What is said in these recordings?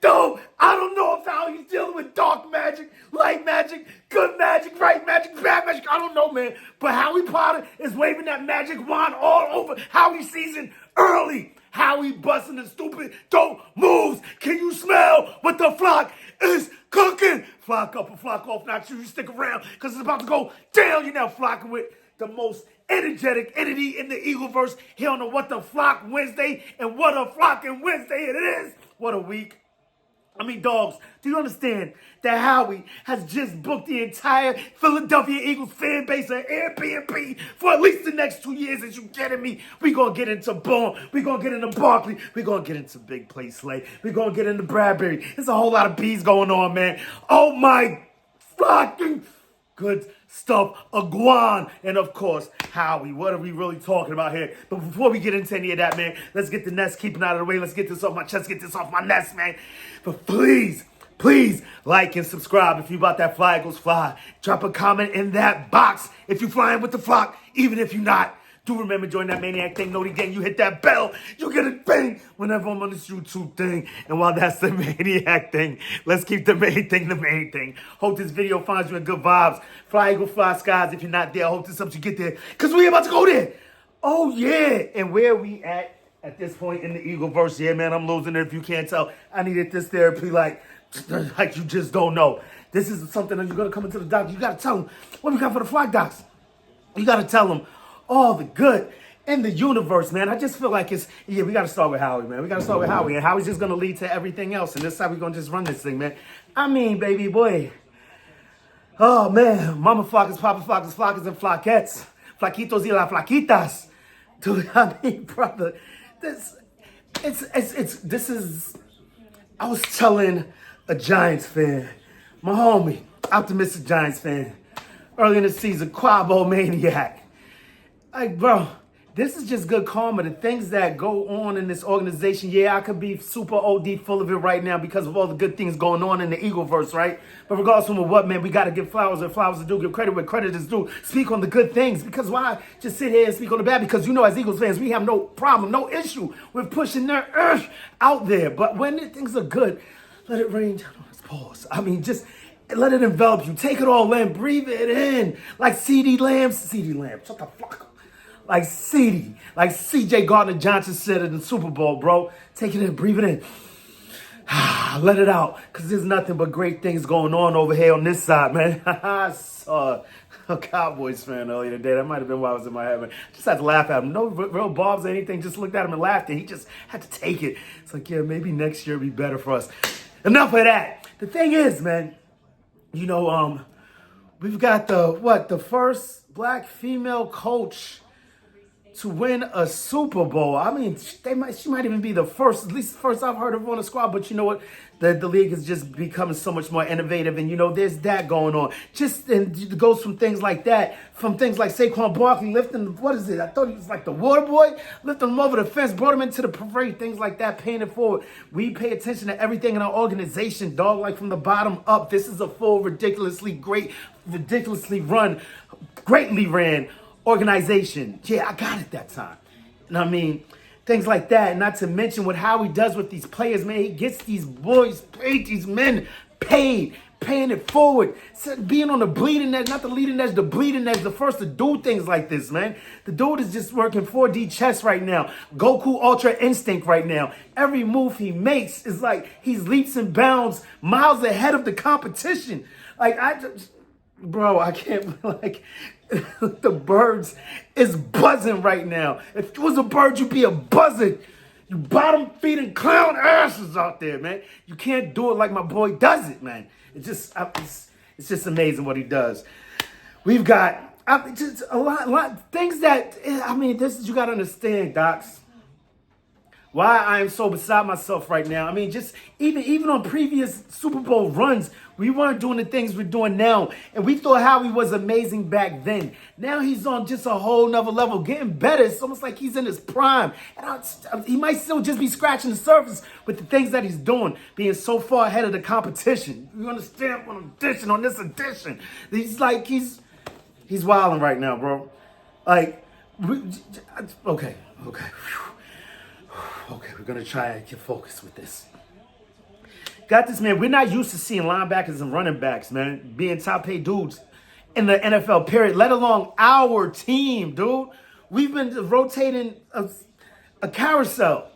Though I don't know if how he's dealing with dark magic, light magic, good magic, right magic, bad magic. I don't know, man. But Howie Potter is waving that magic wand all over Howie season early. Howie busting the stupid dope moves. Can you smell what the flock is cooking? Flock up or flock off. Not sure you stick around because it's about to go down. You're now flocking with the most energetic entity in the Eagleverse. He don't know what the flock Wednesday and what a flocking Wednesday it is. What a week. I mean, dogs, do you understand that Howie has just booked the entire Philadelphia Eagles fan base on Airbnb for at least the next 2 years? Is you getting me? We're going to get into Baun. We're going to get into Barkley. We're going to get into Big Play Slay. We're going to get into Bradberry. There's a whole lot of bees going on, man. Oh, my fucking good stuff, Iguan, and of course, Howie. What are we really talking about here? But before we get into any of that, man, let's get the nest keeping out of the way. Let's get this off my chest, get this off my nest, man. But please like and subscribe if you about that fly Eagles fly. Drop a comment in that box if you flying with the flock, even if you're not. Do remember, join that Maniac thing. Noti gang, you hit that bell. You get a bang whenever I'm on this YouTube thing. And while that's the Maniac thing, let's keep the main thing the main thing. Hope this video finds you in good vibes. Fly Eagle, fly skies. If you're not there, hope this helps you get there. Because we about to go there. Oh, yeah. And where we at this point in the Eagleverse? Yeah, man, I'm losing it if you can't tell. I needed this therapy like you just don't know. This is something that you're going to come into the doctor. You got to tell them what we got for the flock docs. You got to tell them all the good in the universe, man. I just feel like we got to start with Howie, man. We got to start with Howie. And Howie's just going to lead to everything else. And this is how we're going to just run this thing, man. I mean, baby boy. Oh, man. Mama flockers, papa flockers, flockers, and flockettes. Flaquitos y las flaquitas. Dude, I mean, brother, I was telling a Giants fan, my homie, optimistic Giants fan, early in the season, Quabo Maniac. Like, bro, this is just good karma. The things that go on in this organization, yeah, I could be super OD full of it right now because of all the good things going on in the Eagleverse, right? But regardless of what, man, we got to give flowers where flowers are due, give credit where credit is due, speak on the good things. Because why just sit here and speak on the bad? Because, as Eagles fans, we have no problem, no issue with pushing their earth out there. But when things are good, let it rain down on us. Pause. I mean, just let it envelop you. Take it all in. Breathe it in. Like CeeDee Lamb. Shut the fuck up. Like CJ Gardner-Johnson said in the Super Bowl, bro. Take it in, breathe it in. Let it out, because there's nothing but great things going on over here on this side, man. I saw a Cowboys fan earlier today. That might have been why I was in my head, man. Just had to laugh at him. No real bobs or anything. Just looked at him and laughed, and he just had to take it. It's like, yeah, maybe next year will be better for us. Enough of that. The thing is, man, we've got the first black female coach to win a Super Bowl. I mean, she might even be the first, at least the first I've heard of on the squad. But you know what? The league is just becoming so much more innovative. And, there's that going on. And it goes from things like that, from things like Saquon Barkley lifting, what is it? I thought he was like the water boy, lifting him over the fence, brought him into the parade, things like that, paying it forward. We pay attention to everything in our organization, dog, like from the bottom up. This is a full, ridiculously run, greatly ran organization. Yeah, I got it that time. And I mean, things like that. Not to mention what Howie does with these players, man. He gets these boys paid, these men paid, paying it forward. So being on the bleeding edge, not the leading edge, the bleeding edge, the first to do things like this, man. The dude is just working 4D chess right now. Goku Ultra Instinct right now. Every move he makes is like he's leaps and bounds miles ahead of the competition. Like, I can't, the birds is buzzing right now. If you was a bird, you'd be a buzzing. You bottom feeding clown asses out there, man. You can't do it like my boy does it, man. It's just amazing what he does. We've got just a lot of things that, you got to understand, docs. Why I am so beside myself right now. I mean, just even on previous Super Bowl runs, we weren't doing the things we're doing now. And we thought Howie was amazing back then. Now he's on just a whole nother level, getting better. It's almost like he's in his prime. And he might still just be scratching the surface with the things that he's doing, being so far ahead of the competition. You understand what I'm dishing on this edition? He's wilding right now, bro. Like, Okay, okay. Okay, we're going to try and get focused with this. Got this, man. We're not used to seeing linebackers and running backs, man, being top paid dudes in the NFL, period, let alone our team, dude. We've been rotating a carousel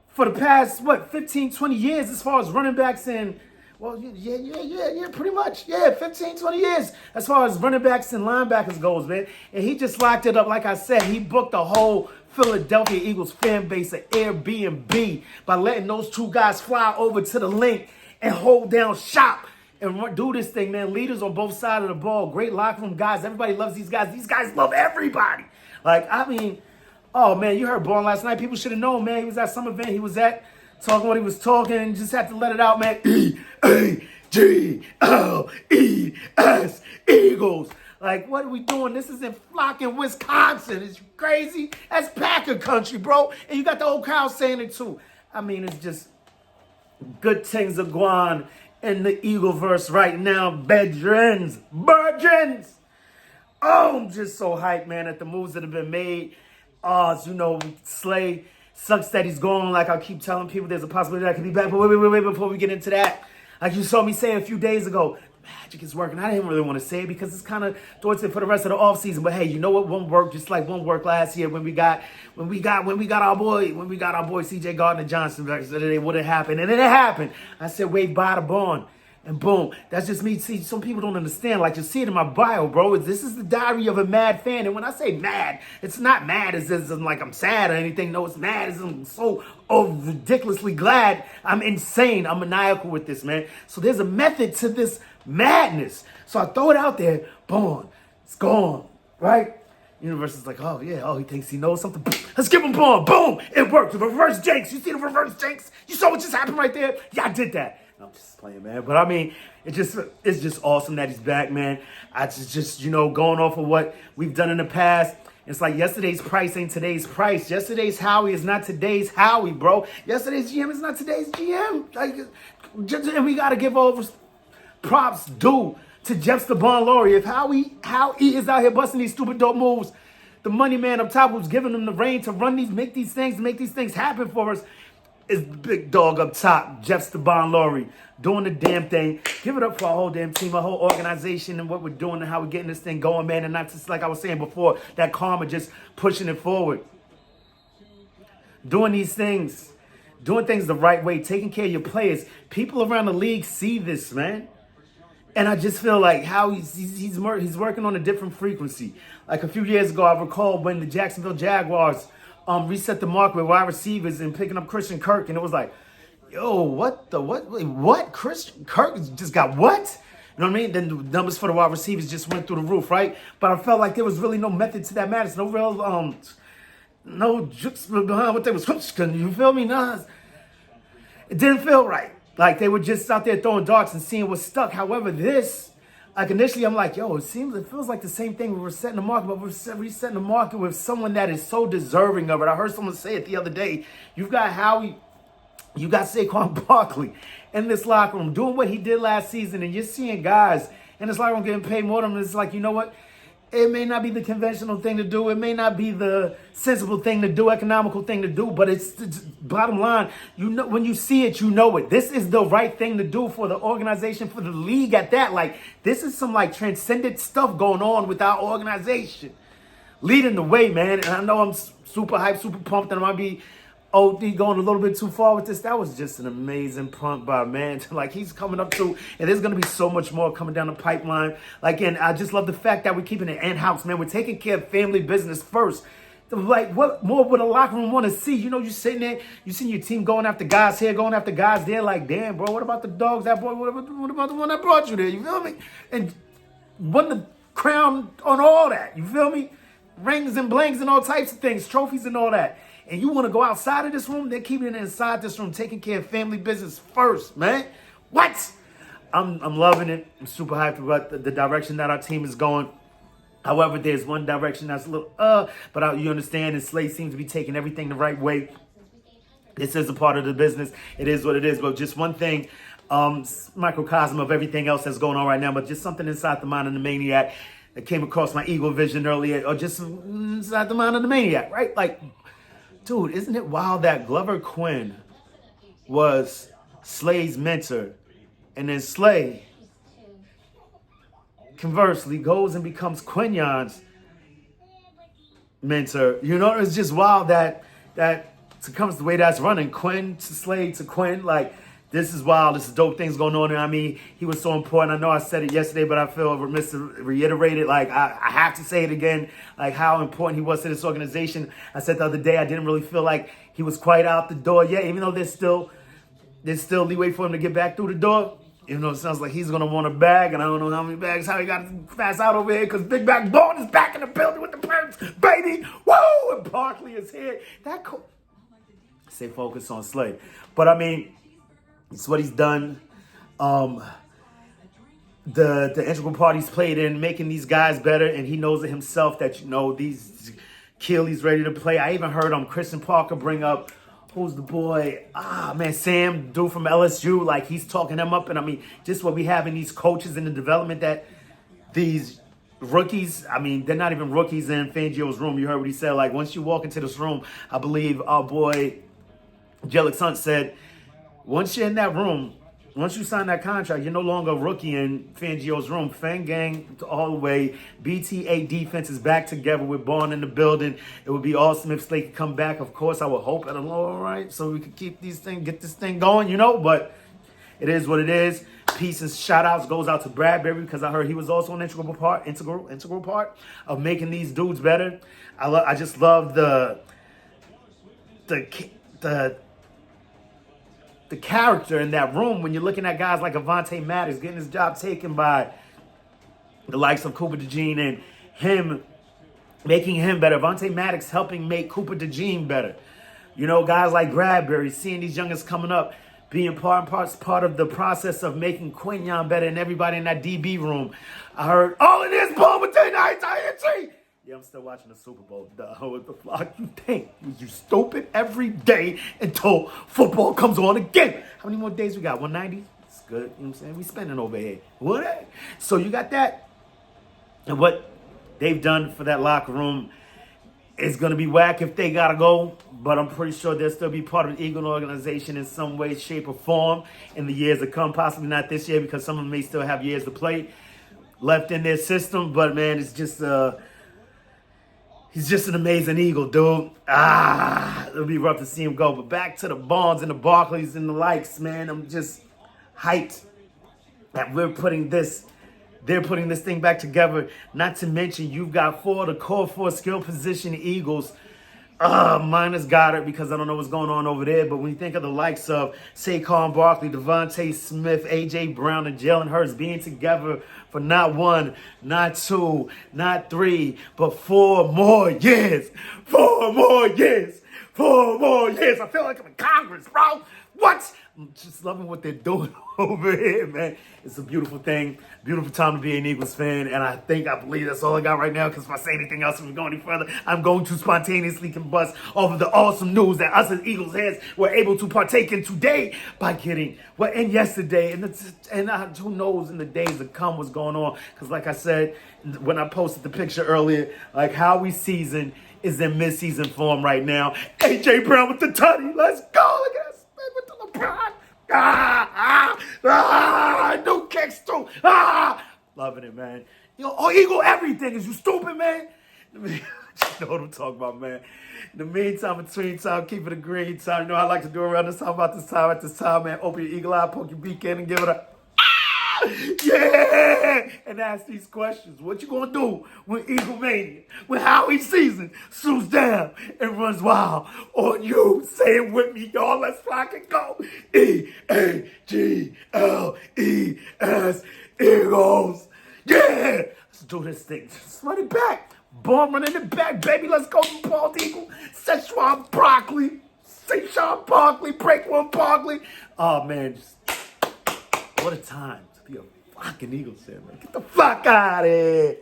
for the past, 15, 20 years as far as running backs and, well, yeah, pretty much. Yeah, 15, 20 years as far as running backs and linebackers goes, man. And he just locked it up. Like I said, he booked a whole Philadelphia Eagles fan base at Airbnb by letting those two guys fly over to the link and hold down shop and do this thing, man. Leaders on both sides of the ball. Great locker room guys. Everybody loves these guys. These guys love everybody. Like, I mean, oh, man, you heard Baun last night. People should have known, man. He was at some event he was at, talking what he was talking, and just had to let it out, man. EAGLES, Eagles. Like, what are we doing? This is in PHlock in Wisconsin. It's crazy. That's Packer country, bro. And you got the whole crowd saying it, too. I mean, it's just good things are going in the Eagleverse right now. Virgins. Oh, I'm just so hyped, man, at the moves that have been made. Slay sucks that he's gone. Like I keep telling people, there's a possibility that I could be back. But wait, before we get into that, like you saw me say a few days ago, magic is working. I didn't really want to say it because it's kind of towards it for the rest of the offseason. But hey, you know what won't work? Just like won't work last year when we got our boy CJ Gardner-Johnson, it would have happened. And then it happened. I said, wait, by the Baun. And boom, that's just me. See, some people don't understand. Like, you see it in my bio, bro. This is the diary of a mad fan. And when I say mad, it's not mad as in like I'm sad or anything. No, it's mad as I'm so ridiculously glad. I'm insane. I'm maniacal with this, man. So there's a method to this madness. So I throw it out there. Boom, it's gone, right? Universe is like, oh, yeah. Oh, he thinks he knows something. Let's give him Baun. Boom, it worked. The reverse jinx. You see the reverse jinx? You saw what just happened right there? Yeah, I did that. I'm just playing, man. But I mean, it's just awesome that he's back, man. I just going off of what we've done in the past. It's like yesterday's price ain't today's price. Yesterday's Howie is not today's Howie, bro. Yesterday's GM is not today's GM. And we got to give over props due to Jeffster Baun. If Howie is out here busting these stupid dope moves, the money man up top who's giving him the reign to run these, make these things happen for us, is big dog up top, Jeffster Baun, doing the damn thing. Give it up for our whole damn team, our whole organization, and what we're doing and how we're getting this thing going, man. And not just like I was saying before, that karma just pushing it forward. Doing these things, doing things the right way, taking care of your players. People around the league see this, man. And I just feel like how he's working on a different frequency. Like a few years ago, I recall when the Jacksonville Jaguars reset the market with wide receivers and picking up Christian Kirk, and it was like, yo, what? Wait, what? Christian Kirk just got what? You know what I mean? Then the numbers for the wide receivers just went through the roof, right? But I felt like there was really no method to that madness, no real no jukes behind what they was. You feel me? Nah, it didn't feel right. Like they were just out there throwing darts and seeing what stuck. However, this, like initially I'm like, yo, it feels like the same thing. We were setting the market, but we're resetting the market with someone that is so deserving of it. I heard someone say it the other day. You've got Howie, you got Saquon Barkley in this locker room doing what he did last season, and you're seeing guys in this locker room getting paid more than him. It's like, you know what? It may not be the conventional thing to do. It may not be the sensible thing to do, economical thing to do, but it's bottom line. You know, when you see it, you know it. This is the right thing to do for the organization, for the league at that. Like, this is some like transcendent stuff going on with our organization. Leading the way, man. And I know I'm super hyped, super pumped, and I might be OD going a little bit too far with this. That was just an amazing pump by man. Like, he's coming up to, and there's going to be so much more coming down the pipeline. Like, and I just love the fact that we're keeping it in-house, man. We're taking care of family business first. Like, what more would a locker room want to see? You know, you're sitting there, you see your team going after guys here, going after guys there. Like, damn, bro, what about the dogs that brought, what about the one that brought you there? You feel me? And won the crown on all that. You feel me? Rings and blings and all types of things, trophies and all that. And you want to go outside of this room? They're keeping it inside this room, taking care of family business first, man. What? I'm loving it. I'm super hyped about the direction that our team is going. However, there's one direction that's a little, but you understand, and Slay seems to be taking everything the right way. This is a part of the business. It is what it is. But just one thing, microcosm of everything else that's going on right now, but just something inside the mind of the maniac. that came across my Eagle vision earlier, or just inside the mind of the maniac, right? Like, dude, isn't it wild that Glover Quinn was Slay's mentor, and then Slay, conversely, goes and becomes Quinyon's mentor? You know, it's just wild that comes the way that's running. Quinn to Slay to Quinn, like, this is wild. This is dope things going on. And I mean, he was so important. I know I said it yesterday, but I feel remiss to reiterate it. Like, I have to say it again, like how important he was to this organization. I said the other day, I didn't really feel like he was quite out the door yet, even though there's still leeway for him to get back through the door. Even though it sounds like he's going to want a bag, and I don't know how many bags, how he got to pass out over here, because Big Zack Baun is back in the building with the perks, baby. Woo! And Barkley is here. Stay focused on Slay. But I mean, it's what he's done. The integral part he's played in making these guys better, and he knows it himself that, you know, these Keely's ready to play. I even heard Christian Parker bring up, who's the boy? Sam, dude from LSU. Like, he's talking him up. And I mean, just what we have in these coaches in the development, that these rookies, I mean, they're not even rookies in Fangio's room. You heard what he said. Like, once you walk into this room, I believe our boy Jellic Hunt said, once you're in that room, once you sign that contract, you're no longer a rookie in Fangio's room. Fang gang all the way. BTA defense is back together with Baun in the building. It would be awesome if Slay could come back. Of course, I would hope at a lower right, so we could keep get this thing going, you know. But it is what it is. Peace and shout outs goes out to Bradberry, because I heard he was also an integral part of making these dudes better. I just love the character in that room when you're looking at guys like Avonte Maddox getting his job taken by the likes of Cooper DeJean, and him making him better. Avonte Maddox helping make Cooper DeJean better. You know, guys like Bradberry, seeing these youngins coming up, being part of the process of making Quinyon better, and everybody in that DB room. I heard all of this Paul with INT. Yeah, I'm still watching the Super Bowl. What the fuck you think? You stupid every day until football comes on again. How many more days we got? 190? It's good. You know what I'm saying? We spending over here. What? So you got that. And what they've done for that locker room is going to be whack if they got to go. But I'm pretty sure they'll still be part of the Eagle organization in some way, shape, or form in the years to come. Possibly not this year, because some of them may still have years to play left in their system. But, man, it's just... he's just an amazing Eagle, dude. It'll be rough to see him go. But back to the Bauns and the Barkleys and the likes, man. I'm just hyped that they're putting this thing back together. Not to mention, you've got the core four skill position Eagles. Minus Goddard, because I don't know what's going on over there. But when you think of the likes of Saquon Barkley, Devontae Smith, A.J. Brown, and Jalen Hurts being together for not 1, not 2, not 3, but 4 more years. 4 more years. 4 more years. I feel like I'm in Congress, bro. What? I'm just loving what they're doing over here, man. It's a beautiful thing. Beautiful time to be an Eagles fan. And I believe that's all I got right now, because if I say anything else, if we go any further, I'm going to spontaneously combust off of the awesome news that us as Eagles heads were able to partake in today by getting, and yesterday, and who knows in the days to come what's going on. Because like I said, when I posted the picture earlier, like Howie season is in mid-season form right now. A.J. Brown with the tutty. Let's go. Look at us. With the LeBron. New kicks too. Loving it, man. Yo, Eagle everything. Is you stupid, man? You know what I'm talking about, man. In the meantime, between time, keep it a green time. You know I like to do around this time, about this time, at this time, man. Open your eagle eye, poke your beak in, and give it a... Yeah! And ask these questions. What you gonna do when Eagle Mania, when Howie season swoops down and runs wild on you? Say it with me, y'all. Let's flock and go. EAGLES, Eagles. Yeah! Let's do this thing. Just run it back. Baun running it back, baby. Let's go to Bald Eagle. Saquon Barkley. Break one Barkley. Oh, man. What a time to be a fucking Eagles fan, man. Get the fuck out of here.